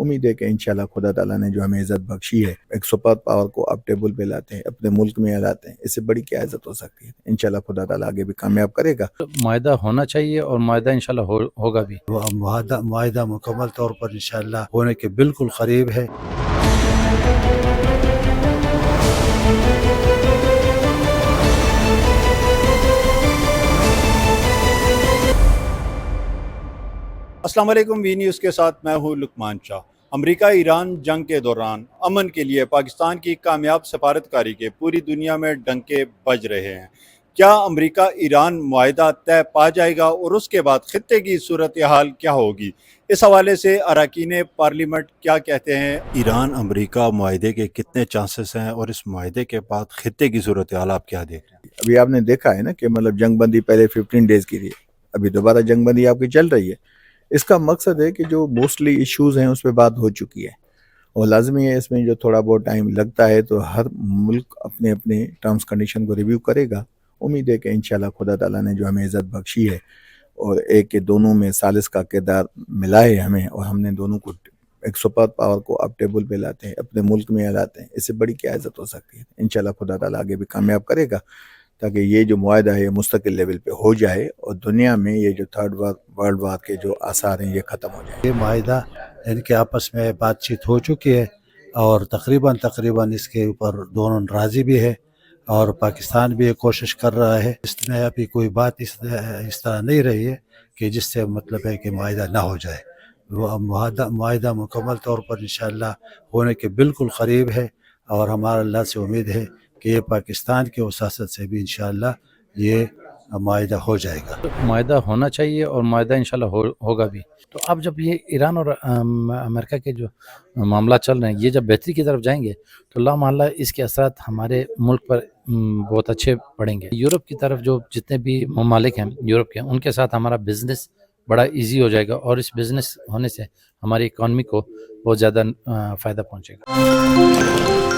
امید ہے کہ انشاءاللہ خدا تعالیٰ نے جو ہمیں عزت بخشی ہے، ایک سپر پاور کو آپ ٹیبل پہ لاتے ہیں، اپنے ملک میں لاتے ہیں، اس سے بڑی کیا عزت ہو سکتی ہے؟ انشاءاللہ خدا تعالیٰ آگے بھی کامیاب کرے گا۔ معاہدہ ہونا چاہیے اور معاہدہ انشاءاللہ ہوگا بھی۔ معاہدہ مکمل طور پر انشاءاللہ ہونے کے بالکل قریب ہے۔ السلام علیکم، وی نیوز کے ساتھ میں ہوں لقمان شاہ۔ امریکہ ایران جنگ کے دوران امن کے لیے پاکستان کی کامیاب سفارتکاری کے پوری دنیا میں ڈنکے بج رہے ہیں۔ کیا امریکہ ایران معاہدہ طے پا جائے گا اور اس کے بعد خطے کی صورتحال کیا ہوگی؟ اس حوالے سے اراکین پارلیمنٹ کیا کہتے ہیں؟ ایران امریکہ معاہدے کے کتنے چانسز ہیں اور اس معاہدے کے بعد خطے کی صورتحال آپ کیا دیکھ رہے ہیں؟ ابھی آپ نے دیکھا ہے نا کہ جنگ بندی پہلے 15 ڈیز کی تھی، ابھی دوبارہ جنگ بندی آپ کی چل رہی ہے۔ اس کا مقصد ہے کہ جو موسٹلی ایشوز ہیں اس پہ بات ہو چکی ہے، اور لازمی ہے اس میں جو تھوڑا بہت ٹائم لگتا ہے تو ہر ملک اپنے اپنے ٹرمز کنڈیشن کو ریویو کرے گا۔ امید ہے کہ انشاءاللہ خدا تعالیٰ نے جو ہمیں عزت بخشی ہے اور ایک کہ دونوں میں ثالث کا کردار ملا ہے ہمیں، اور ہم نے دونوں کو ایک سپر پاور کو آپ ٹیبل پہ لاتے ہیں، اپنے ملک میں لاتے ہیں، اس سے بڑی کیا عزت ہو سکتی ہے؟ انشاءاللہ خدا تعالیٰ آگے بھی کامیاب کرے گا تاکہ یہ جو معاہدہ ہے یہ مستقل لیول پہ ہو جائے اور دنیا میں یہ جو تھرڈ ورلڈ وار کے جو آثار ہیں یہ ختم ہو جائیں۔ یہ معاہدہ ان کے آپس میں بات چیت ہو چکی ہے اور تقریباً اس کے اوپر دونوں راضی بھی ہے، اور پاکستان بھی کوشش کر رہا ہے۔ اس میں ابھی کوئی بات اس طرح نہیں رہی ہے کہ جس سے مطلب ہے کہ معاہدہ نہ ہو جائے۔ وہ معاہدہ مکمل طور پر انشاءاللہ ہونے کے بالکل قریب ہے، اور ہمارا اللہ سے امید ہے کہ یہ پاکستان کے وساست سے بھی انشاءاللہ یہ معاہدہ ہو جائے گا۔ معاہدہ ہونا چاہیے اور معاہدہ انشاءاللہ ہوگا بھی۔ تو اب جب یہ ایران اور امریکہ کے جو معاملات چل رہے ہیں یہ جب بہتری کی طرف جائیں گے تو لا محالہ اس کے اثرات ہمارے ملک پر بہت اچھے پڑیں گے۔ یورپ کی طرف جو جتنے بھی ممالک ہیں یورپ کے، ان کے ساتھ ہمارا بزنس بڑا ایزی ہو جائے گا، اور اس بزنس ہونے سے ہماری اکانومی کو بہت زیادہ فائدہ پہنچے گا۔